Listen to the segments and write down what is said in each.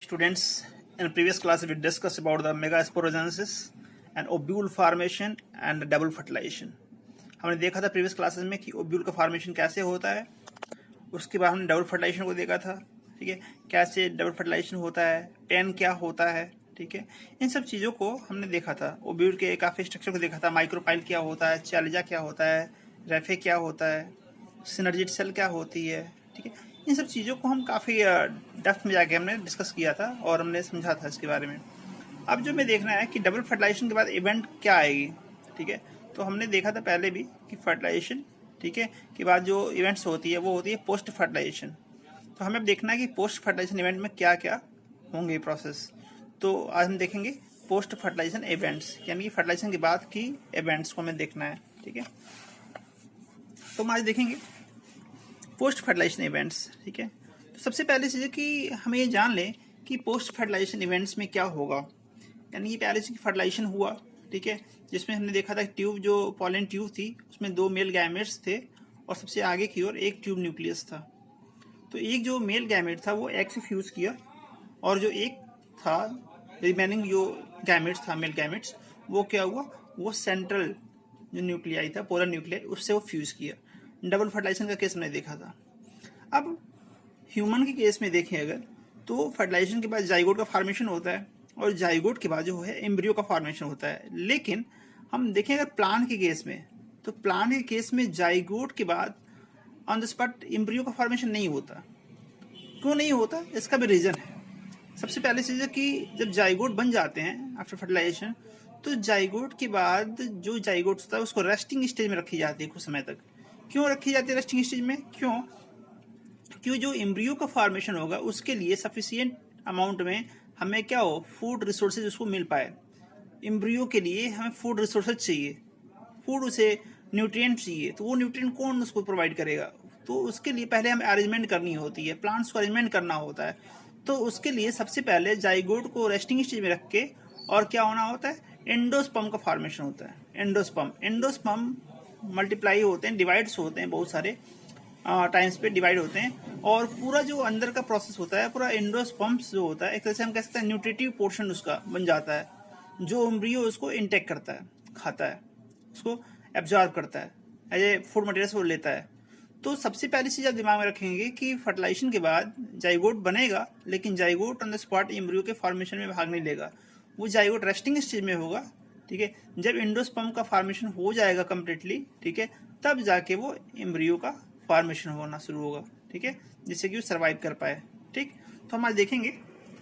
Students, in previous class we discussed about the megasporogenesis and ovule formation and double fertilization. हमने देखा था previous classes में कि ovule का फॉर्मेशन कैसे होता है, उसके बाद हमने डबल फर्टिलाइजेशन को देखा था, ठीक है, कैसे डबल फर्टिलाइजेशन होता है, पेन क्या होता है, ठीक है, इन सब चीज़ों को हमने देखा था। ओव्यूल के काफ़ी स्ट्रक्चर को देखा था, माइक्रोपाइल क्या होता है, चैलिजा क्या होता है, रेफे क्या होता है, सिनर्जिड सेल क्या होती है, ठीक है, इन सब चीज़ों को हम काफ़ी डेप्थ में जाके हमने डिस्कस किया था और हमने समझा था इसके बारे में। अब जो हमें देखना है कि डबल फर्टिलाइजेशन के बाद इवेंट क्या आएगी, ठीक है, तो हमने देखा था पहले भी कि फर्टिलाइजेशन, ठीक है, के बाद जो इवेंट्स होती है वो होती है पोस्ट फर्टिलाइजेशन। तो हमें अब देखना है कि पोस्ट फर्टिलाइजेशन इवेंट में क्या क्या होंगे प्रोसेस। तो आज हम देखेंगे पोस्ट फर्टिलाइजेशन इवेंट्स, यानी कि फर्टिलाइजेशन के बाद की इवेंट्स को हमें देखना है, ठीक है। तो हम आज देखेंगे पोस्ट फर्टिलाइजेशन इवेंट्स, ठीक है। तो सबसे पहली चीज़ है कि हमें ये जान लें कि पोस्ट फर्टिलाइजेशन इवेंट्स में क्या होगा, यानी कि पहले से फर्टिलाइजेशन हुआ, ठीक है, जिसमें हमने देखा था ट्यूब जो पॉलन ट्यूब थी उसमें 2 मेल गैमेट्स थे और सबसे आगे की ओर एक ट्यूब न्यूक्लियस था। तो एक जो मेल गैमेट था वो एग से फ्यूज़ किया और जो एक था रिमेनिंग जो गैमेट्स था मेल गैमेट्स वो क्या हुआ, वो सेंट्रल जो न्यूक्लियाई था पोलर न्यूक्लियाई उससे वो फ्यूज़ किया। डबल फर्टिलाइजेशन का केस हमने देखा था। अब ह्यूमन के केस में देखें अगर, तो फर्टिलाइजेशन के बाद जाइगोट का फॉर्मेशन होता है और जाइगोट के बाद जो है एम्ब्रियो का फॉर्मेशन होता है। लेकिन हम देखें अगर प्लांट के केस में, तो प्लांट के केस में जाइगोट के बाद ऑन द स्पॉट एम्ब्रियो का फॉर्मेशन नहीं होता। क्यों नहीं होता, इसका भी रीज़न है। सबसे पहले चीज़ है कि जब जाइगोट बन जाते हैं आफ्टर फर्टिलाइजेशन, तो जाइगोट के बाद जो जाइगोट होता है उसको रेस्टिंग स्टेज में रखी जाती है कुछ समय तक। क्यों रखी जाती है रेस्टिंग स्टेज में, क्यों जो एम्ब्रियो का फॉर्मेशन होगा उसके लिए सफिशिएंट अमाउंट में हमें क्या हो, फूड रिसोर्सेज उसको मिल पाए। एम्ब्रियो के लिए हमें फूड रिसोर्सेज चाहिए, फूड उसे न्यूट्रिएंट चाहिए, तो वो न्यूट्रिएंट कौन उसको प्रोवाइड करेगा, तो उसके लिए पहले हमें अरेंजमेंट करनी होती है, प्लांट्स को अरेंजमेंट करना होता है। तो उसके लिए सबसे पहले जाइगोट को रेस्टिंग स्टेज में रख के और क्या होना होता है, एंडोस्पर्म का फॉर्मेशन होता है। एंडोस्पर्म मल्टीप्लाई होते हैं, डिवाइड्स होते हैं, बहुत सारे टाइम्स पे डिवाइड होते हैं और पूरा जो अंदर का प्रोसेस होता है, पूरा एंडोस्पर्म्स जो होता है एक तरह से हम कह सकते हैं न्यूट्रिटिव पोर्शन उसका बन जाता है, जो एम्ब्रियो उसको इंटेक करता है, खाता है, उसको एब्जॉर्ब करता है, एज ए फूड मटेरियल वो लेता है। तो सबसे पहली चीज़ आप दिमाग में रखेंगे कि फर्टिलाइजेशन के बाद जाइगोट बनेगा, लेकिन zygote on the spot embryo के फॉर्मेशन में भाग नहीं लेगा, वो जाइगोट रेस्टिंग स्टेज में होगा, ठीक है। जब एंडोस्पर्म का फॉर्मेशन हो जाएगा कम्प्लीटली, ठीक है, तब जाके वो एम्ब्रियो का फॉर्मेशन होना शुरू होगा, ठीक है, जिससे कि वो सर्वाइव कर पाए, ठीक। तो हम आज देखेंगे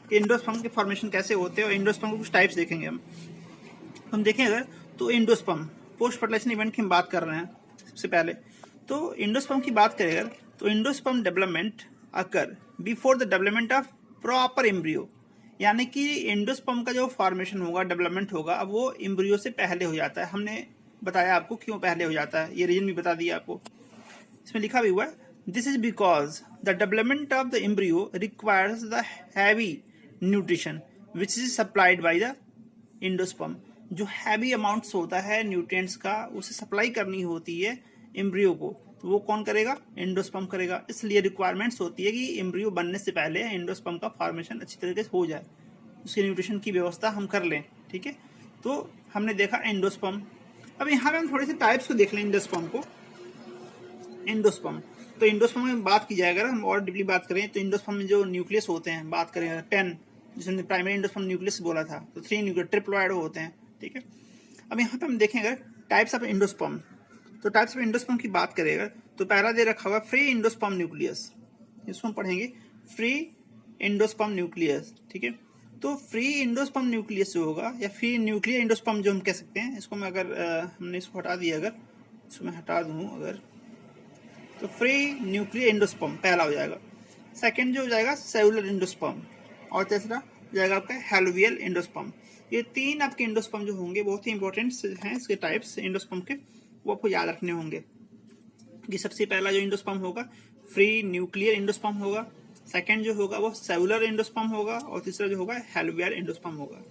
कि एंडोस्पर्म के फॉर्मेशन कैसे होते हैं और एंडोस्पर्म के कुछ टाइप्स देखेंगे हम देखें अगर, तो एंडोस्पर्म पोस्ट फर्टिलाइजेशन इवेंट की हम बात कर रहे हैं सबसे पहले। तो एंडोस्पर्म की बात करें अगर, तो endosperm development occur before the development of proper embryo, यानी कि एंडोस्पर्म का जो फॉर्मेशन होगा, डेवलपमेंट होगा, अब वो एम्ब्रियो से पहले हो जाता है। हमने बताया आपको क्यों पहले हो जाता है, ये रीजन भी बता दिया आपको, इसमें लिखा भी हुआ है, this is because the development of the embryo requires the heavy nutrition which is supplied by the endosperm. जो हैवी अमाउंट्स होता है न्यूट्रिएंट्स का, उसे सप्लाई करनी होती है एम्ब्रियो को, तो वो कौन करेगा, एंडोस्पर्म करेगा। इसलिए रिक्वायरमेंट्स होती है कि एम्ब्रियो बनने से पहले एंडोस्पर्म का फॉर्मेशन अच्छी तरीके से हो जाए, उसके न्यूट्रिशन की व्यवस्था हम कर लें, ठीक है। तो हमने देखा एंडोस्पर्म। अब यहाँ पे हम थोड़े से टाइप्स को देख लें एंडोस्पर्म को। एंडोस्पर्म, तो एंडोस्पर्म में बात की जाए अगर हम और डीपली बात करें, तो एंडोस्पर्म में जो न्यूक्लियस होते हैं, बात करें 10, जिसने प्राइमरी एंडोस्पर्म न्यूक्लियस बोला था, तो 3 न्यूक्लियस ट्रिप्लॉइड होते हैं, ठीक है। अब यहाँ पे हम देखें अगर टाइप्स ऑफ एंडोस्पर्म, तो टाइप्स ऑफ एंडोस्पर्म की बात करें अगर, तो पहला दे रखा हुआ फ्री एंडोस्पर्म न्यूक्लियस, इसको हम पढ़ेंगे फ्री एंडोस्पर्म न्यूक्लियस, ठीक है। तो फ्री एंडोस्पर्म न्यूक्लियस जो होगा, या फ्री न्यूक्लियर एंडोस्पर्म जो हम कह सकते हैं, इसको मैं अगर हमने इसको हटा दिया, अगर इसको मैं हटा दूँ अगर, तो फ्री न्यूक्लियर एंडोस्पर्म पहला हो जाएगा। सेकंड जो हो जाएगा सेलुलर एंडोस्पर्म, और तीसरा जाएगा आपका हैलोवियल एंडोस्पर्म। ये 3 आपके एंडोस्पर्म जो होंगे बहुत ही इंपॉर्टेंट हैं, इसके टाइप्स एंडोस्पर्म के, वो आपको याद रखने होंगे कि सबसे पहला जो एंडोस्पर्म होगा फ्री न्यूक्लियर एंडोस्पर्म होगा, सेकंड जो होगा वो सेलुलर एंडोस्पर्म होगा, और तीसरा जो होगा हैलोवियल एंडोस्पर्म होगा।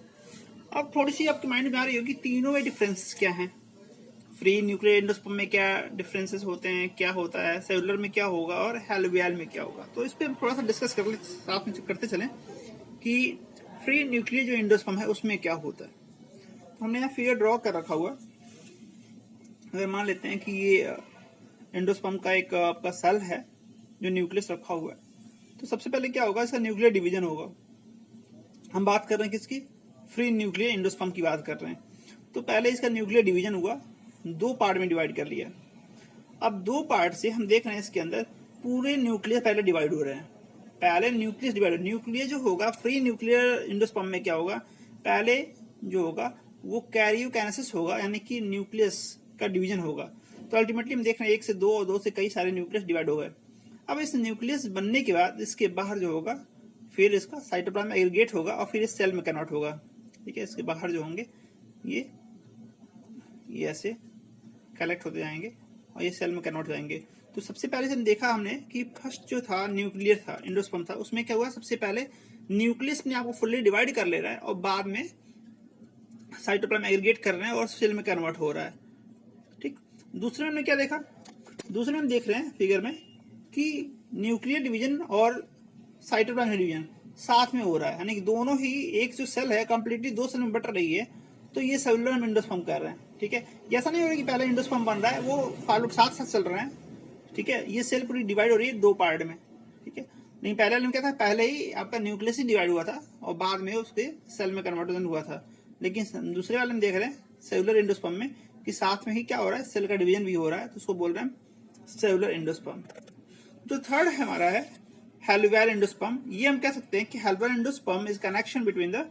अब थोड़ी सी आपके माइंड में आ रही होगी तीनों में डिफरेंसेस क्या हैं, फ्री न्यूक्लियर एंडोस्पर्म में क्या डिफरेंसेस होते हैं, क्या होता है, सेलुलर में क्या होगा और हैलोवियल में क्या होगा। तो इस पर थोड़ा सा डिस्कस कर ले, साथ में करते चलें कि फ्री न्यूक्लियर जो एंडोस्पर्म है उसमें क्या होता है। तो हमने यहाँ फिगर ड्रॉ कर रखा हुआ। अगर मान लेते हैं कि ये एंडोस्पर्म का एक आपका सेल है जो न्यूक्लियस रखा हुआ है, तो सबसे पहले क्या होगा, इसका न्यूक्लियर डिवीजन होगा। हम बात कर रहे हैं किसकी, फ्री न्यूक्लियर एंडोस्पर्म की बात कर रहे हैं। तो पहले इसका न्यूक्लियर डिवीजन हुआ, 2 पार्ट में डिवाइड कर लिया। अब 2 पार्ट से हम देख रहे हैं इसके अंदर पूरे न्यूक्लियस पहले डिवाइड हो रहे हैं। पहले न्यूक्लियस डिवाइड, न्यूक्लियर जो होगा फ्री न्यूक्लियर एंडोस्पर्म में क्या होगा, पहले जो होगा वो कैरियोकाइनेसिस होगा, यानी कि न्यूक्लियस का डिवीजन होगा। तो अल्टीमेटली हम देख रहे हैं 1 से 2 और 2 से कई सारे न्यूक्लियस डिवाइड हो गए। अब इस न्यूक्लियस बनने के बाद इसके बाहर जो होगा फिर इसका साइटोप्लाज्म एग्रीगेट होगा और फिर इस सेल में कन्वर्ट होगा। ठीक है, इसके बाहर जो होंगे ये ऐसे कलेक्ट होते जाएंगे और ये सेल में कन्वर्ट हो जाएंगे। तो सबसे पहले हम देखा हमने कि फर्स्ट जो था न्यूक्लियर था, एंडोस्पर्म था, उसमें क्या हुआ, सबसे पहले न्यूक्लियस ने आपको फुल्ली डिवाइड कर ले रहा है और बाद में साइटोप्लाज्म एग्रीगेट कर रहे हैं और सेल में कन्वर्ट हो रहा है। ठीक, दूसरे में हमने क्या देखा, दूसरे में हम देख रहे हैं फिगर में कि न्यूक्लियर डिवीजन और साइटोप्लाज्म डिवीजन साथ में हो रहा है, यानी कि दोनों ही, एक जो सेल है कंप्लीटली 2 सेल में बट रही है, तो ये सेलुलर एंडोस्पर्म कर रहे हैं। ठीक है, ऐसा नहीं हो रहा कि पहले एंडोस्पर्म बन रहा है, वो फॉलो साथ साथ चल रहे हैं। ठीक है, ये सेल पूरी डिवाइड हो रही है 2 पार्ट में। ठीक है, नहीं पहले वाले में क्या था, पहले ही आपका न्यूक्लियस ही डिवाइड हुआ था और बाद में उसके सेल में कन्वर्जन हुआ था। लेकिन दूसरे वाले में देख रहे हैं सेलुलर एंडोस्पर्म में कि साथ में ही क्या हो रहा है, सेल का डिवीजन भी हो रहा है, तो उसको बोल रहे हैं सेलुलर एंडोस्पर्म। जो थर्ड है हमारा है हेलोवेल एंडोस्पर्म। ये हम कह सकते हैं कि हेलोवेल endosperm is connection between the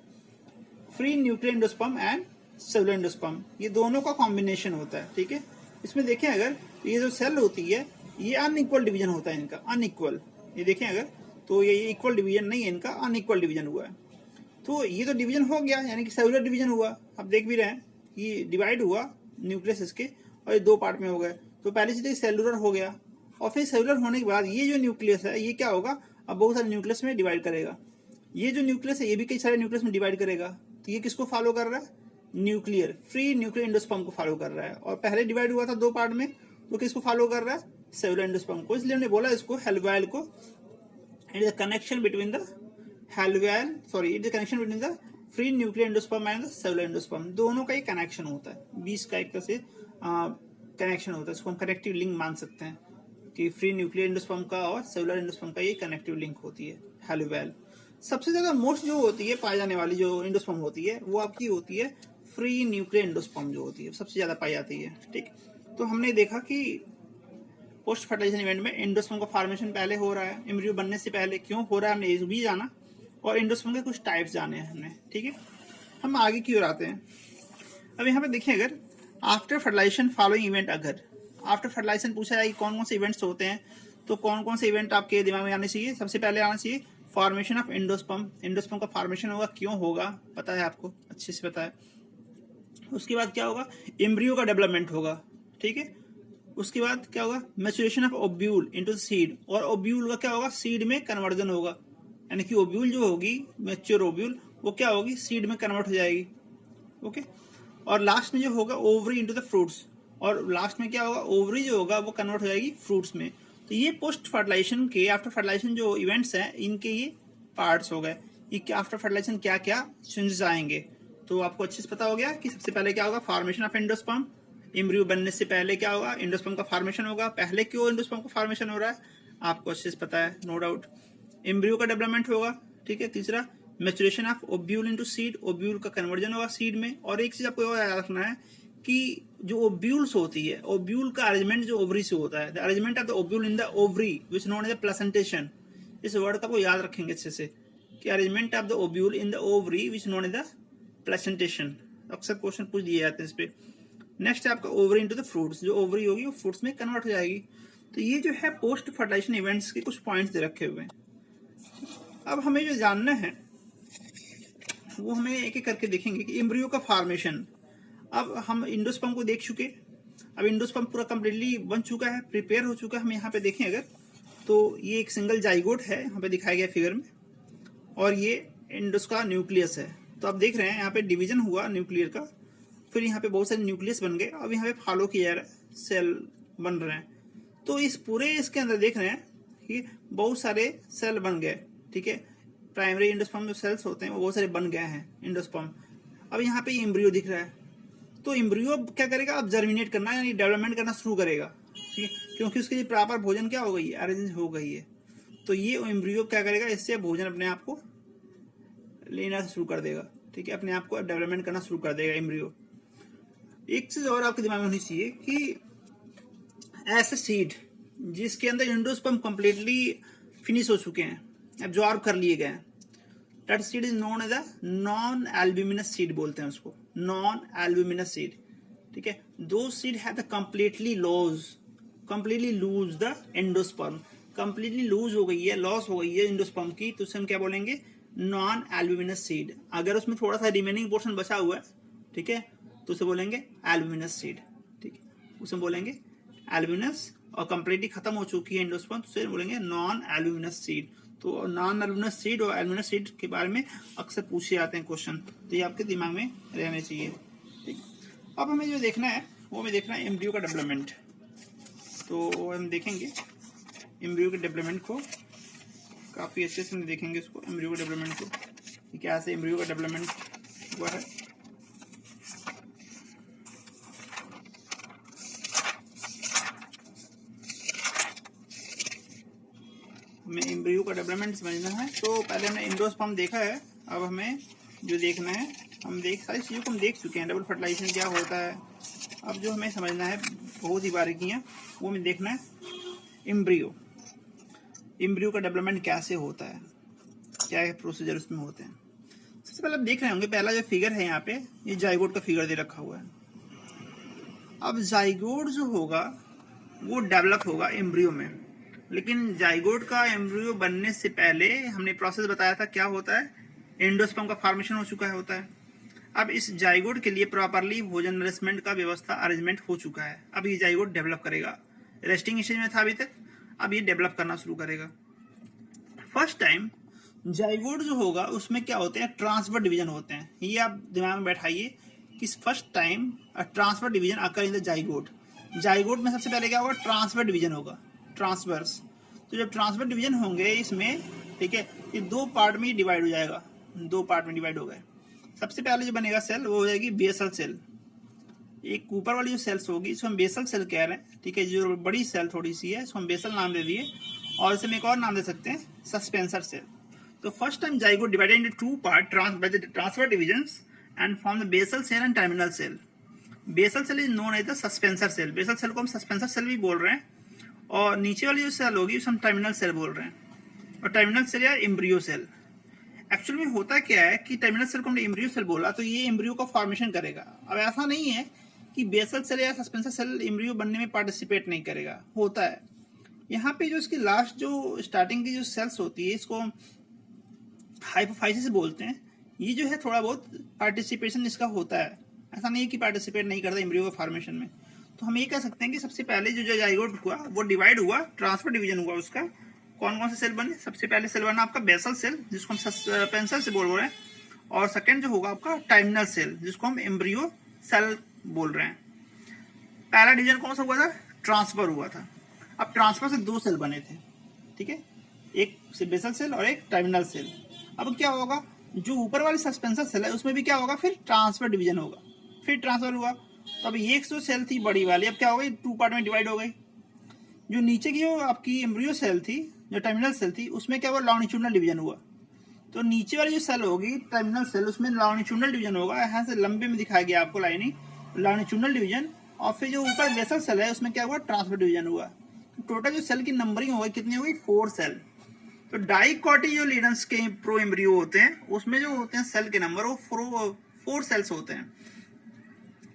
free nuclear endosperm and cellular endosperm. ये दोनों का कॉम्बिनेशन होता है। ठीक है, इसमें देखें अगर ये जो सेल होती है ये अनइक्वल डिवीजन होता है इनका, अनइक्वल। ये देखें अगर तो ये इक्वल डिवीजन नहीं है इनका, अनइक्वल डिवीजन हुआ है। तो ये तो डिवीजन हो गया, यानी कि सेलुलर डिवीजन हुआ। आप देख भी रहे हैं ये डिवाइड हुआ न्यूक्लियस इसके और ये 2 पार्ट में हो गए। तो पहले से सेलुलर हो गया और फिर सेलुलर होने के बाद ये जो न्यूक्लियस है ये क्या होगा, अब बहुत सारे न्यूक्लियस में डिवाइड करेगा। ये जो न्यूक्लियस है ये भी कई सारे न्यूक्लियस में डिवाइड करेगा। तो ये किसको फॉलो कर रहा है, न्यूक्लियर फ्री न्यूक्लियर एंडोस्पर्म को फॉलो कर रहा है। और पहले डिवाइड हुआ था 2 पार्ट में, तो किसको फॉलो कर रहा है, सेलुलर एंडोस्पर्म को। इसलिए हमने बोला इसको हेलोवेल को, it is the connection between the हेलोवेल, sorry it is connection between the free nuclear endosperm and the cellular endosperm. दोनों का ही कनेक्शन होता है, 20 का एक तरह से कनेक्शन होता है। इसको हम कनेक्टिव लिंक मान सकते हैं कि फ्री न्यूक्लियर एंडोस्पर्म का और सेलुलर एंडोस्पर्म का ये कनेक्टिव लिंक होती है हेलोवेल। सबसे ज्यादा मोस्ट जो होती है पाई जाने वाली जो एंडोस्पर्म होती है वो आपकी होती है फ्री न्यूक्लियर एंडोस्पर्म, जो होती है सबसे ज्यादा पाई जाती है। ठीक, तो हमने देखा कि पोस्ट फर्टिलाइजेशन इवेंट में एंडोस्पर्म का फॉर्मेशन पहले हो रहा है, एम्ब्रियो बनने से पहले क्यों हो रहा है हमने ये भी जाना, और एंडोस्पर्म के कुछ टाइप्स जाने हैं हमने। ठीक है, हम आगे की ओर आते हैं। अब यहाँ पे देखिए अगर आफ्टर फर्टिलाइजेशन फॉलोइंग इवेंट, अगर आफ्टर फर्टिलाइजेशन पूछा जाए कौन कौन से इवेंट्स होते हैं, तो कौन कौन से इवेंट आपके दिमाग में आने चाहिए। सबसे पहले आना चाहिए फॉर्मेशन ऑफ एंडोस्पर्म। एंडोस्पर्म का फॉर्मेशन होगा, क्यों होगा पता है आपको, अच्छे से पता है। उसके बाद क्या होगा, एम्ब्रियो का डेवलपमेंट होगा। ठीक है, उसके बाद क्या होगा, maturation of ovule into seed, और ओव्यूल का क्या होगा, सीड में कन्वर्जन होगा, यानी कि ओव्यूल जो होगी मैच्योर ओव्यूल वो क्या होगी, सीड में कन्वर्ट हो जाएगी। ओके, और लास्ट में जो होगा ओवरी इनटू द फ्रूट्स, और लास्ट में क्या होगा, ओवरी जो होगा वो कन्वर्ट हो जाएगी फ्रूट्स में। तो ये पोस्ट फर्टिलाइजेशन के, आफ्टर फर्टिलाइजेशन जो इवेंट्स हैं इनके ये पार्ट्स हो गए। ये आफ्टर फर्टिलाइजेशन क्या क्या चेंजेस आएंगे, तो आपको अच्छे से पता हो गया कि सबसे पहले क्या होगा, फॉर्मेशन ऑफ एंडोस्पर्म। एम्ब्रियो बनने से पहले क्या होगा, एंडोस्पर्म का फॉर्मेशन होगा। पहले क्यों एंडोस्पर्म का फॉर्मेशन हो रहा है आपको अच्छे से पता है, नो डाउट। एम्ब्रियो का डेवलपमेंट होगा। ठीक है, तीसरा maturation of ovule into seed, ovule का कन्वर्जन होगा सीड में। और एक चीज आपको याद रखना है कि जो ओव्यूल्स होती है, ओव्यूल का अरेंजमेंट जो ओवरी से होता है, the arrangement of the ovule in the ovary which known as the placentation. इस वर्ड का आपको याद रखेंगे अच्छे से कि arrangement of the ovule in the ovary which known as the placentation. अक्सर क्वेश्चन पूछ दिए जाते हैं इस पे। नेक्स्ट है आपका ओवरी इनटू द फ्रूट्स, जो ओवरी होगी वो फ्रूट्स में कन्वर्ट हो जाएगी। तो ये जो है पोस्ट फर्टिलाइजेशन इवेंट्स के कुछ पॉइंट्स दे रखे हुए हैं। अब हमें जो जानना है वो हमें एक एक करके देखेंगे कि एम्ब्रियो का फॉर्मेशन। अब हम एंडोस्पर्म को देख चुके, अब एंडोस्पर्म पूरा कंप्लीटली बन चुका है, प्रिपेयर हो चुका है। हम यहाँ पे देखें अगर तो ये एक सिंगल जाइगोट है, यहाँ पे दिखाया गया फिगर में, और ये एंडोस का न्यूक्लियस है। तो आप देख रहे हैं यहाँ पे डिवीजन हुआ न्यूक्लियर का, फिर यहाँ पे बहुत सारे न्यूक्लियस बन गए, अब यहाँ पे फॉलो किया जा रहा है, सेल बन रहे हैं। तो इस पूरे इसके अंदर देख रहे हैं कि बहुत सारे सेल बन गए। ठीक है, प्राइमरी एंडोस्पर्म जो सेल्स होते हैं वो बहुत सारे बन गए हैं एंडोस्पर्म। अब यहाँ पे एम्ब्रियो दिख रहा है, तो एम्ब्रियो क्या करेगा, अब जर्मिनेट करना यानी डेवलपमेंट करना शुरू करेगा, ठीक है, क्योंकि उसके लिए प्रॉपर भोजन क्या हो गई है, अरेंज हो गई है। तो ये एम्ब्रियो क्या करेगा, इससे भोजन अपने आप को लेना शुरू कर देगा, ठीक है, अपने आप को डेवलपमेंट करना शुरू कर देगा एम्ब्रियो। एक चीज और आपके दिमाग में होनी चाहिए कि ऐसे सीड जिसके अंदर एंडोस्पर्म कंप्लीटली फिनिश हो चुके हैं, एब्जॉर्ब कर लिए गए हैं, that seed is known as a non albuminous seed बोलते हैं उसको, नॉन एल्ब्यूमिनस सीड, ठीक है। दो seed have completely lose the endosperm, completely lose हो गई है, लॉस हो गई है एंडोस्पर्म की, तो उसे हम क्या बोलेंगे, नॉन एल्ब्यूमिनस सीड। अगर उसमें थोड़ा सा रिमेनिंग पोर्शन बचा हुआ है, ठीक है, तो उसे बोलेंगे एल्ब्यूमिनस सीड, ठीक है, उसे बोलेंगे एल्ब्यूमिनस। और कंप्लीटली खत्म हो चुकी है एंडोस्पर्म, तो उसे बोलेंगे नॉन एल्ब्यूमिनस सीड। तो नॉन एल्ब्यूमिनस सीड और एल्ब्यूमिनस सीड के बारे में अक्सर पूछे जाते हैं क्वेश्चन, तो ये आपके दिमाग में रहने चाहिए, ठीक। अब हमें जो देखना है वो हमें देखना है एम्ब्रियो का डेवलपमेंट। तो हम देखेंगे एम्ब्रियो के डेवलपमेंट को, काफ़ी अच्छे से हम देखेंगे उसको, एम्ब्रियो के डेवलपमेंट को कि कैसे एम्ब्रियो का डेवलपमेंट हुआ है। हमें एम्ब्रियो का डेवलपमेंट समझना है, तो पहले हमने एंडोस्पर्म देखा है, अब हमें जो देखना है, हम सारी चीज़ों को हम देख चुके हैं, डबल फर्टिलाइजेशन क्या होता है। अब जो हमें समझना है बहुत ही बारीकियाँ, वो हमें देखना है एम्ब्रियो का डेवलपमेंट कैसे होता है, क्या है प्रोसीजर उसमें होते हैं। सबसे पहले आप देख रहे होंगे, पहला जो फिगर है यहाँ पे, ये जाइगोट का फिगर दे रखा हुआ है। अब जाइगोट जो होगा वो डेवलप होगा एम्ब्रियो में, लेकिन जाइगोट का एम्ब्रियो बनने से पहले हमने प्रोसेस बताया था, क्या होता है, एंडोस्पर्म का फॉर्मेशन हो चुका होता है। अब इस जाइगोट के लिए प्रॉपरली भोजन नरिशमेंट का व्यवस्था अरेंजमेंट हो चुका है। अब ये जाइगोट डेवलप करेगा, रेस्टिंग स्टेज में था अभी तक, अब ये डेवलप करना शुरू करेगा। फर्स्ट टाइम जाइगोट जो होगा उसमें क्या होते हैं, ट्रांसफर डिवीजन होते हैं। ये आप दिमाग में बैठाइए कि first time transfer division occur in the zygote. Zygote में सबसे पहले क्या होगा, ट्रांसफर डिवीजन होगा, ट्रांसवर्स। तो जब ट्रांसफर डिवीजन होंगे इसमें, ठीक है, ये दो पार्ट में डिवाइड हो जाएगा, दो पार्ट में डिवाइड हो गए। सबसे पहले जो बनेगा सेल वो हो जाएगी बेसल सेल। एक ऊपर वाली जो सेल्स होगी इसको हम बेसल सेल कह रहे हैं, ठीक है, जो बड़ी सेल थोड़ी सी है इसको हम बेसल नाम दे दिए, और इसे हम एक और नाम दे सकते हैं, सस्पेंसर सेल। तो first time zygote divided into two part by the transfer divisions and form the basal cell and terminal cell. Basal cell is known as the suspensor cell, basal cell को हम suspensor cell भी बोल रहे हैं, और नीचे वाली जो सेल होगी उसे हम टर्मिनल सेल बोल रहे हैं, और टर्मिनल सेल या एम्ब्रियो सेल। एक्चुअली में होता क्या है कि टर्मिनल सेल को हमने एम्ब्रियो सेल बोला, तो ये एम्ब्रियो का फॉर्मेशन करेगा। अब ऐसा नहीं है कि बेसल सेल या सस्पेंसर सेल एम्ब्रियो बनने में पार्टिसिपेट नहीं करेगा, होता है। यहाँ पे जो इसकी लास्ट जो स्टार्टिंग की जो सेल्स होती है इसको हाइपोफाइसिस बोलते हैं। ये जो है थोड़ा बहुत पार्टिसिपेशन इसका होता है, ऐसा नहीं है कि पार्टिसिपेट नहीं करता एम्ब्रियो के फॉर्मेशन में। तो हम ये कह सकते हैं कि सबसे पहले जो जाइगोट हुआ वो डिवाइड हुआ, ट्रांसफर डिवीजन हुआ, उसका कौन कौन से सेल बने। सबसे पहले सेल बना आपका बेसल सेल जिसको हम सस्पेंसर से बोल रहे हैं, और सेकंड जो होगा आपका टर्मिनल सेल जिसको हम एम्ब्रियो सेल बोल रहे हैं। पहला डिवीजन कौन सा हुआ था, ट्रांसफर हुआ था। अब ट्रांसफर से दो सेल बने थे, ठीक है, एक बेसल सेल और एक टर्मिनल सेल। अब क्या होगा, जो ऊपर वाली सस्पेंसर सेल है उसमें भी क्या होगा, फिर ट्रांसफर डिवीजन होगा, फिर ट्रांसफर हुआ। तो अब एक जो सेल थी बड़ी वाली, अब क्या हो गई, टू पार्ट में डिवाइड हो गई। जो नीचे की जो आपकी एम्ब्रियो सेल थी, जो टर्मिनल सेल थी, उसमें क्या हुआ, लॉन्गिट्यूडनल डिवीजन हुआ। तो नीचे वाली जो सेल होगी टर्मिनल सेल, उसमें लॉन्गिट्यूडनल डिवीजन होगा, यहाँ से लंबे में दिखाया गया आपको लाइनिंग, लॉन्गिट्यूडनल डिवीजन। और फिर जो ऊपर बेसल सेल है उसमें क्या हुआ, ट्रांसफर डिवीजन हुआ। तो टोटल जो सेल की नंबरिंग होगी कितनी होगी, 4 सेल। तो डाइकोटिलेडन्स के प्रो एम्ब्रियो होते हैं, उसमें जो होते हैं सेल के नंबर वो 4 सेल्स होते हैं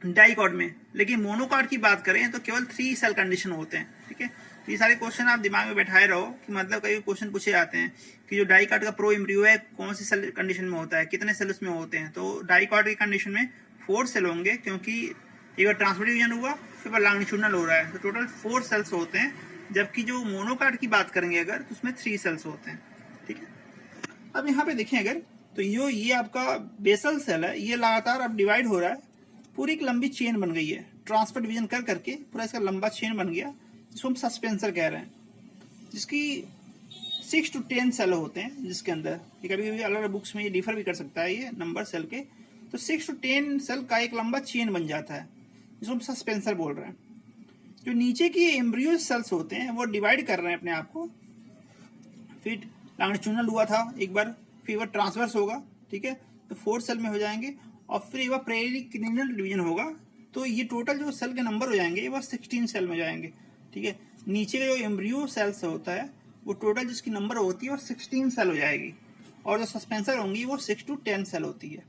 डाइकॉट में। लेकिन मोनोकॉट की बात करें तो केवल 3 सेल कंडीशन होते हैं, ठीक है। तो ये सारे क्वेश्चन आप दिमाग में बैठाए रहो कि मतलब कई क्वेश्चन पूछे जाते हैं कि जो डाइकॉट का प्रो एम्ब्रियो है कौन सी सेल कंडीशन में होता है, कितने सेल उसमें होते हैं। तो डाइकॉट की कंडीशन में 4 सेल होंगे, क्योंकि एक बार ट्रांसफर डिवीजन हुआ फिर लॉन्गिट्यूडनल हो रहा है, तो टोटल 4 सेल्स होते हैं। जबकि जो मोनोकॉट की बात करेंगे अगर, तो उसमें 3 सेल्स होते हैं, ठीक है। अब यहाँ पे देखें अगर, तो ये आपका बेसल सेल है, ये लगातार अब डिवाइड हो रहा है, पूरी एक लंबी चेन बन गई है, ट्रांसफर डिवीजन कर करके पूरा इसका लंबा चेन बन गया, जिसको हम सस्पेंसर कह रहे हैं, जिसकी 6 to 10 सेल होते हैं जिसके अंदर, ये कभी कभी अलग अलग बुक्स में ये डिफर भी कर सकता है ये नंबर सेल के। तो 6 to 10 सेल का एक लंबा चेन बन जाता है जिसको हम सस्पेंसर बोल रहे हैं। जो नीचे की एम्ब्रियो सेल्स होते हैं वो डिवाइड कर रहे हैं अपने आप को, फिर लॉन्गिट्यूडनल हुआ था एक बार, फिर वह ट्रांसवर्स होगा, ठीक है, तो 4 सेल में हो जाएंगे, और फिर एक बार पेरिक्लिनल डिवीजन होगा, तो ये टोटल जो सेल के नंबर हो जाएंगे वो 16 सेल में जाएंगे, ठीक है। नीचे का जो एम्ब्रियो सेल्स होता है वो टोटल जिसकी नंबर होती है वो 16 सेल हो जाएगी, और जो सस्पेंसर होंगी वो 6 to 10 सेल होती है।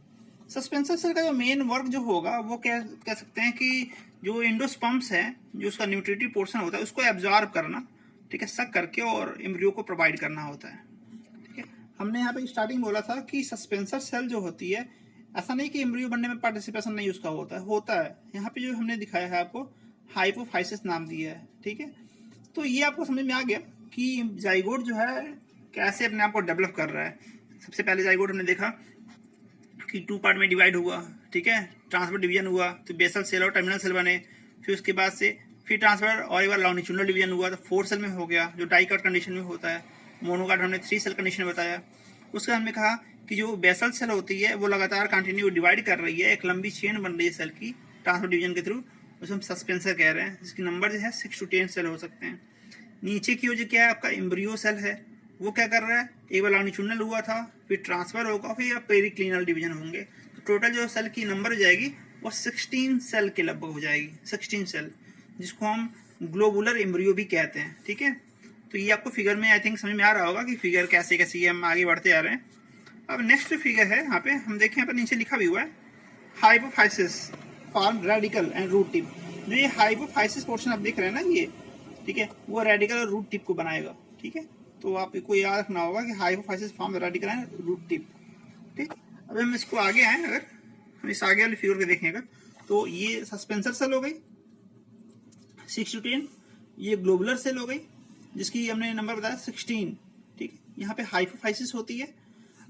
सस्पेंसर सेल का जो मेन वर्क जो होगा वो कह सकते हैं कि जो एंडोस्पर्म्स है, जो उसका न्यूट्रिटिव पोर्शन होता है उसको एब्जॉर्ब करना, ठीक है, सक करके, और एम्ब्रियो को प्रोवाइड करना होता है, ठीक है। हमने यहाँ पे स्टार्टिंग बोला था कि सस्पेंसर सेल जो होती है, ऐसा नहीं कि एम्ब्रियो बनने में पार्टिसिपेशन नहीं उसका होता है। यहाँ पे जो हमने दिखाया है आपको हाइपोफाइसिस नाम दिया है, ठीक है। तो ये आपको समझ में आ गया कि जाइगोट जो है कैसे अपने आप को डेवलप कर रहा है। सबसे पहले जाइगोट हमने देखा कि 2 पार्ट में डिवाइड हुआ, ठीक है, ट्रांसफर डिवीजन हुआ, तो बेसल सेल और टर्मिनल सेल बने, फिर उसके बाद से फिर ट्रांसफर और एक बार लॉन्गिट्यूडनल डिवीजन हुआ तो 4 सेल में हो गया, जो डाइकॉट कंडीशन में होता है। मोनोकॉट हमने 3 सेल कंडीशन में बताया। उसके हमने कहा कि जो बेसल सेल होती है वो लगातार कंटिन्यू डिवाइड कर रही है, एक लंबी चेन बन रही है सेल की ट्रांसफर डिवीजन के थ्रू, उसे हम सस्पेंसर कह रहे हैं, जिसकी नंबर जो है 6 to 10 सेल हो सकते हैं। नीचे की जो क्या है आपका एम्ब्रियो सेल है वो क्या कर रहा है, एक बार लॉन्गिट्यूडनल हुआ था, फिर ट्रांसफर होगा, फिर पेरिक्लिनल डिवीजन होंगे, तो टोटल जो सेल की नंबर हो जाएगी वो 16 सेल के लगभग हो जाएगी, 16 सेल, जिसको हम ग्लोबुलर एम्ब्रियो भी कहते हैं, ठीक है। तो ये आपको फिगर में आई थिंक समझ में आ रहा होगा कि फिगर कैसे कैसे हम आगे बढ़ते आ रहे हैं। अब नेक्स्ट फिगर है, यहाँ पे हम देखें, यहाँ पर नीचे लिखा भी हुआ है hypophysis form radical and root tip. जो ये हाइपोफाइसिस पोर्शन आप देख रहे हैं ना ये, ठीक है, वो रेडिकल और रूट टिप को बनाएगा, ठीक है। तो आपको याद रखना होगा कि hypophysis form radical and root tip, ठीक। अब हम इसको आगे आए, अगर हम इस आगे वाले फिगर को देखें अगर, तो ये सस्पेंसर सेल हो गई 6 to 10, ये ग्लोबुलर सेल हो गई जिसकी हमने नंबर बताया 16, ठीक। यहाँ पे हाइपोफाइसिस होती है।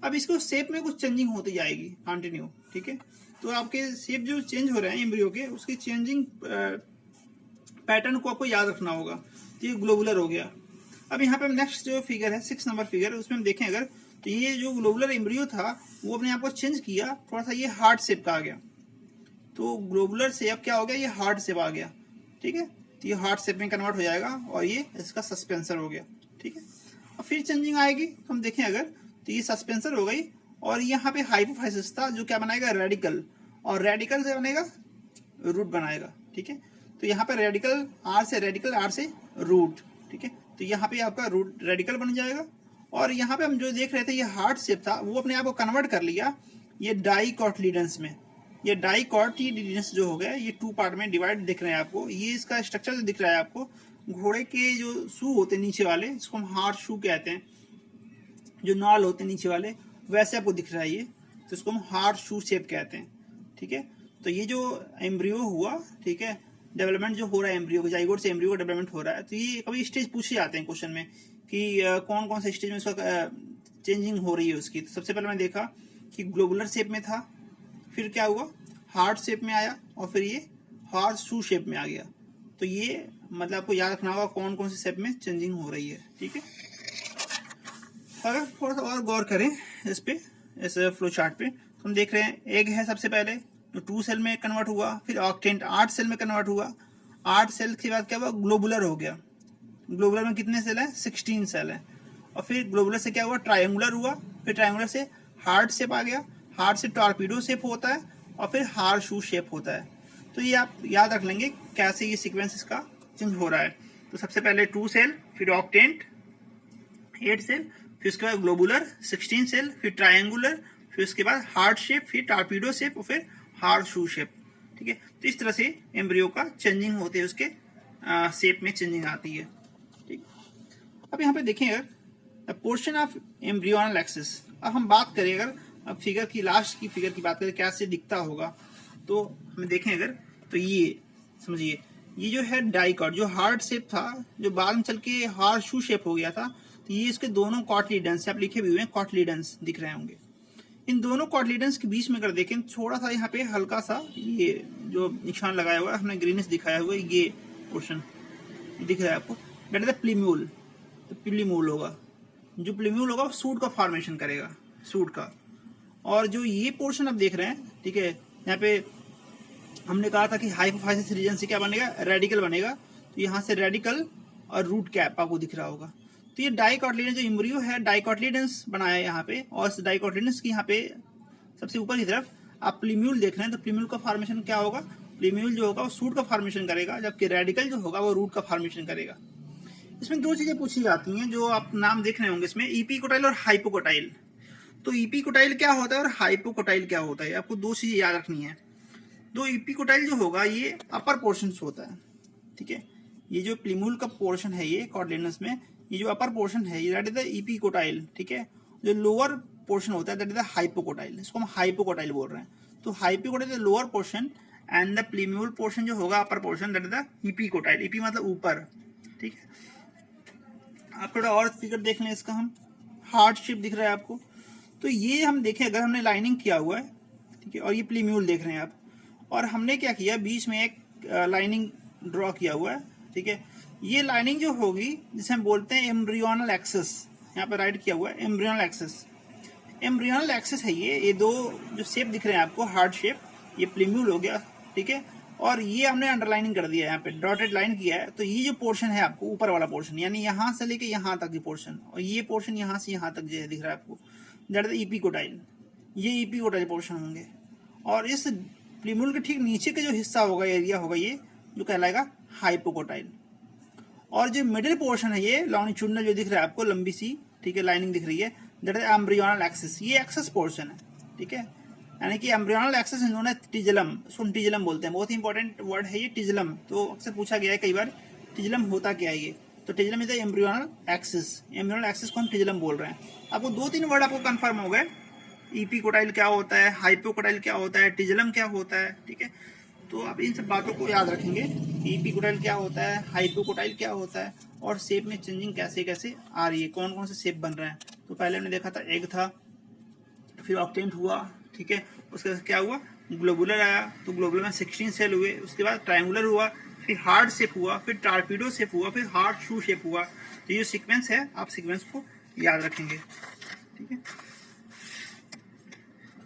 अब इसको शेप में कुछ चेंजिंग होती जाएगी कंटिन्यू, ठीक है। तो आपके शेप जो चेंज हो रहे हैं एम्ब्रियो के, उसकी चेंजिंग पैटर्न को आपको याद रखना होगा। तो ये ग्लोबुलर हो गया। अब यहाँ पे नेक्स्ट जो फिगर है 6 नंबर फिगर, उसमें हम देखें अगर, तो ये जो ग्लोबुलर एम्ब्रियो था वो अपने आप को चेंज किया, थोड़ा सा ये हार्ट शेप का आ गया, तो ग्लोबुलर शेप क्या हो गया, ये हार्ट शेप आ गया, ठीक है। तो ये हार्ट शेप में कन्वर्ट हो जाएगा और ये इसका सस्पेंसर हो गया, ठीक है। और फिर चेंजिंग आएगी, तो हम देखें अगर, तो ये सस्पेंसर हो गई, और यहाँ पे हाइपोफाइसिस था जो क्या बनाएगा, रेडिकल, और रेडिकल से बनेगा रूट बनाएगा, ठीक है। तो यहाँ पे रेडिकल आर से रेडिकल, आर से रूट, ठीक है। तो यहाँ पे आपका रूट रेडिकल बन जाएगा। और यहाँ पे हम जो देख रहे थे ये हार्ट शेप था, वो अपने आप को कन्वर्ट कर लिया ये डाइकोटिलीडन्स में। ये डाइकोटिलीडन्स जो हो गया, ये 2 पार्ट में डिवाइड दिख रहे हैं आपको। ये इसका स्ट्रक्चर जो दिख रहा है आपको, घोड़े के जो शू होते हैं नीचे वाले, जिसको हम हार्ट शू कहते हैं, जो नॉल होते हैं नीचे वाले, वैसे आपको दिख रहा है ये, तो इसको हम हार्ट शू शेप कहते हैं, ठीक है। तो ये जो एम्ब्रियो हुआ, ठीक है, डेवलपमेंट जो हो रहा है एम्ब्रियो, जाइगोट से एम्ब्रियो का डेवलपमेंट हो रहा है, तो ये कभी स्टेज पूछे जाते हैं क्वेश्चन में कि कौन कौन से स्टेज में इसका चेंजिंग हो रही है उसकी। तो सबसे पहले मैंने देखा कि ग्लोबुलर शेप में था, फिर क्या हुआ, हार्ट शेप में आया, और फिर ये हार्ट शू शेप में आ गया। तो ये मतलब आपको याद रखना होगा कौन कौन से शेप में चेंजिंग हो रही है, ठीक है। अगर थोड़ा सा और गौर करें इस पे, इस फ्लो चार्ट पे, तो हम देख रहे हैं एग है सबसे पहले, तो 2 सेल में कन्वर्ट हुआ, फिर ऑक्टेंट 8 सेल में कन्वर्ट हुआ, 8 सेल के बाद क्या हुआ, ग्लोबुलर हो गया। ग्लोबुलर में कितने सेल है, 16 सेल है। और फिर ग्लोबुलर से क्या हुआ, ट्रायंगुलर हुआ, फिर ट्रायंगुलर से हार्ट शेप आ गया, हार्ट से टॉर्पीडो शेप होता है, और फिर हार्ट शू शेप होता है। तो ये आप याद रख लेंगे कैसे ये सीक्वेंस इसका चेंज हो रहा है। तो सबसे पहले 2 सेल, फिर ऑक्टेंट 8 सेल, फिर उसके बाद ग्लोबुलर 16 सेल, फिर ट्रायंगुलर, फिर उसके बाद हार्ट शेप, फिर टॉर्पीडो शेप, और फिर हार्ट शू शेप, ठीक है। तो इस तरह से एम्ब्रियो का चेंजिंग होते है, उसके शेप में चेंजिंग आती है, ठीक। अब यहाँ पे देखें अगर पोर्शन ऑफ एम्ब्रियोनल एक्सिस, अब हम बात करें अगर, अब फिगर की लास्ट की फिगर की बात करें कैसे दिखता होगा, तो हम देखें अगर, तो ये समझिए, ये जो है डाइकॉट, जो हार्ट शेप था, जो बाद में चल के हार्ट शू शेप हो गया था, तो ये इसके दोनों कॉटलीडन्स, आप लिखे भी हुए हैं कॉटलीडन्स दिख रहे होंगे। इन दोनों कॉटलीडन्स के बीच में अगर देखें, थोड़ा सा यहाँ पे हल्का सा ये जो निशान लगाया हुआ है, हमने ग्रीनिश दिखाया हुआ है, ये पोर्शन दिख रहा है आपको, दैट इज द प्लीम्यूल, तो प्लीम्यूल होगा, जो प्लीम्यूल होगा वो सूट का फॉर्मेशन करेगा, सूट का। और जो ये पोर्शन आप देख रहे हैं, ठीक है, यहाँ पे हमने कहा था कि हाइपोफाइसिस रीजन से क्या बनेगा, रेडिकल बनेगा। तो यहाँ से रेडिकल और रूट कैप आपको दिख रहा होगा। तो ये डाइकोटिलेडन जो एम्ब्रियो है, डाइकोटिलेडन्स बनाया है यहाँ पे, और इस डाइकोटिलेडन्स की यहाँ पे सबसे ऊपर की तरफ आप प्लीम्यूल देख रहे हैं। तो प्लीम्यूल का फॉर्मेशन क्या होगा, प्लीम्यूल जो होगा वो सूट का फॉर्मेशन करेगा, जबकि रेडिकल जो होगा वो रूट का फॉर्मेशन करेगा। इसमें दो चीजें पूछी जाती हैं जो आप नाम देख रहे होंगे इसमें, इपिकोटाइल और हाइपोकोटाइल। तो इपिकोटाइल क्या होता है और हाइपोकोटाइल क्या होता है, आपको दो चीजें याद रखनी है। तो इपिकोटाइल जो होगा ये अपर पोर्शन होता है, ठीक है। ये जो प्लीम्यूल का पोर्शन है ये कॉर्डिनेट्स में, ये जो अपर पोर्शन है ये दैट इज द इपिकोटाइल, ठीक है। जो लोअर पोर्शन होता है दैट इज द हाइपोकोटाइल, इसको हम हाइपोकोटाइल बोल रहे हैं। तो hypocotyl lower portion and the प्लीम्यूल portion जो होगा upper portion that is the epicotyl. EP मतलब ऊपर, ठीक है। आप थोड़ा और फिगर देख लें इसका, हम हार्ट शेप दिख रहा है आपको। तो ये हम देखें, अगर हमने लाइनिंग किया हुआ है, ठीक है, और ये प्लीम्यूल देख रहे हैं आप, और हमने क्या किया, बीच में एक लाइनिंग ड्रॉ किया हुआ है, ठीक है। ये लाइनिंग जो होगी जिसे हम बोलते हैं एम्ब्रियोनल एक्सिस, यहाँ पे राइट किया हुआ है एम्ब्रियोनल एक्सिस। एम्ब्रियोनल एक्सिस है ये दो जो शेप दिख रहे हैं आपको, हार्ट शेप, ये प्लीम्यूल हो गया, ठीक है। और ये हमने अंडरलाइनिंग कर दिया है, यहाँ पे डॉटेड लाइन किया है। तो ये जो पोर्शन है आपको ऊपर वाला पोर्शन, यानी यहाँ से लेके यहाँ तक की पोर्शन, और ये पोर्शन यहाँ से यहाँ तक जो है दिख रहा है आपको, दैट इज इपिकोटाइल। ये इपिकोटाइल पोर्शन होंगे। और इस प्लीम्यूल के ठीक नीचे का जो हिस्सा होगा, एरिया होगा, ये जो कहलाएगा हाइपोकोटाइल। और जो मिडिल पोर्शन है ये लॉन्गिट्यूडनल जो दिख रहा है आपको, लंबी सी, ठीक है, लाइनिंग दिख रही है, दैट इज एम्ब्रियोनल एक्सिस। ये एक्सेस पोर्शन है, ठीक है। यानी कि एम्ब्रियोनल एक्सिस इन्होंने टिजलम, उसको टिजलम बोलते हैं, बहुत ही इंपॉर्टेंट वर्ड है ये टिजलम। तो अक्सर पूछा गया है कई बार, टिजलम होता क्या है ये। तो tigellum is the embryonal axis. Embryonal axis को हम टिजलम बोल रहे हैं। आपको दो तीन वर्ड आपको कंफर्म हो गए, इपिकोटाइल क्या होता है, हाइपोकोटाइल क्या होता है, टिजलम क्या होता है, ठीक है। तो आप इन सब बातों को याद रखेंगे, इपिकोटाइल क्या होता है, हाइपोकोटाइल क्या होता है, और शेप में चेंजिंग कैसे कैसे आ रही है, कौन कौन से शेप बन रहे हैं। तो पहले हमने देखा था एग था, फिर ऑक्टेंट हुआ, ठीक है। उसके बाद क्या हुआ, ग्लोबुलर आया, तो ग्लोबुलर में 16 सेल हुए। उसके बाद ट्रायंगुलर हुआ, फिर हार्ट शेप हुआ, फिर टारपीडो शेप हुआ, फिर हार्ट शू शेप हुआ। तो ये सीक्वेंस है, आप सीक्वेंस को याद रखेंगे, ठीक है।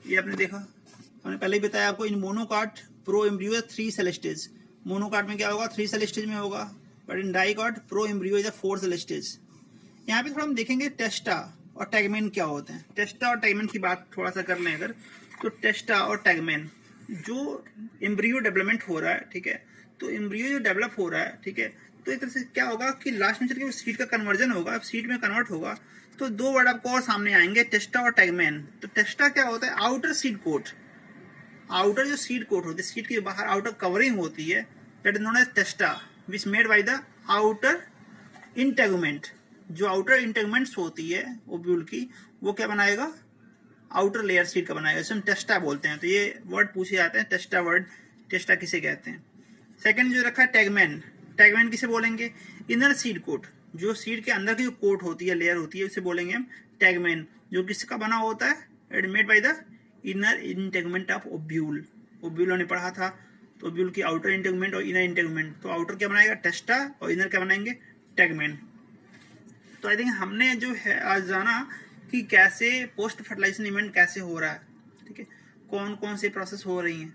ये आपने देखा, हमने पहले ही बताया आपको, in monocot pro embryo 3 cell stage. Monocot में क्या होगा, 3 सेल स्टेज में होगा, but in dicot pro embryo is 4 cell stage. यहाँ पे थोड़ा हम देखेंगे टेस्टा और टैगमेन क्या होते हैं। टेस्टा और टैगमेन की बात थोड़ा सा कर लें अगर, तो टेस्टा और टैगमेन जो एम्ब्रियो डेवलपमेंट हो रहा है, ठीक है। तो एम्ब्रियो जो डेवलप हो रहा है, ठीक है, तो एक तरह से क्या होगा कि लास्ट में चल के सीड का कन्वर्जन होगा, अब सीड में कन्वर्ट होगा। तो दो वर्ड आपको और सामने आएंगे, टेस्टा और टैगमेन। तो टेस्टा क्या होता है, आउटर सीड कोट, आउटर जो सीड कोट होती है, सीड के बाहर आउटर कवरिंग होती है, that is known as testa, which made by the outer integument. जो आउटर इंटेगुमेंट्स होती है ओव्यूल की, वो क्या बनाएगा, आउटर लेयर सीड का बनाएगा, जिसे हम टेस्टा बोलते हैं। तो ये वर्ड पूछे जाते हैं, टेस्टा वर्ड, टेस्टा किसे कहते हैं। सेकंड जो रखा है टैगमेन, टैगमेन किसे बोलेंगे, इनर सीड कोट, जो सीड के अंदर की जो कोट होती है, लेयर होती है, उसे बोलेंगे हम टैगमेन। जो किसका बना होता है, it made by the inner integument of ovule. Ovule हमने पढ़ा था, तो ओव्यूल की आउटर इंटेगुमेंट और इनर इंटेगुमेंट, तो आउटर क्या बनाएगा टेस्टा, और इनर क्या बनाएंगे टैगमेन। तो आई थिंक हमने जो है आज जाना कि कैसे पोस्ट फर्टिलाइजेशन इवेंट कैसे हो रहा है, ठीक है, कौन कौन से प्रोसेस हो रही हैं,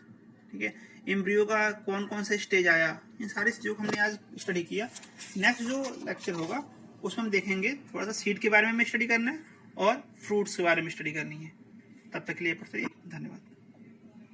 ठीक है, एम्ब्रियो का कौन कौन से स्टेज आया, इन सारी चीज़ों को हमने आज स्टडी किया। नेक्स्ट जो लेक्चर होगा उसमें हम देखेंगे थोड़ा सा सीड के बारे में स्टडी करना है और फ्रूट्स के बारे में स्टडी करनी है। तब तक के लिए धन्यवाद।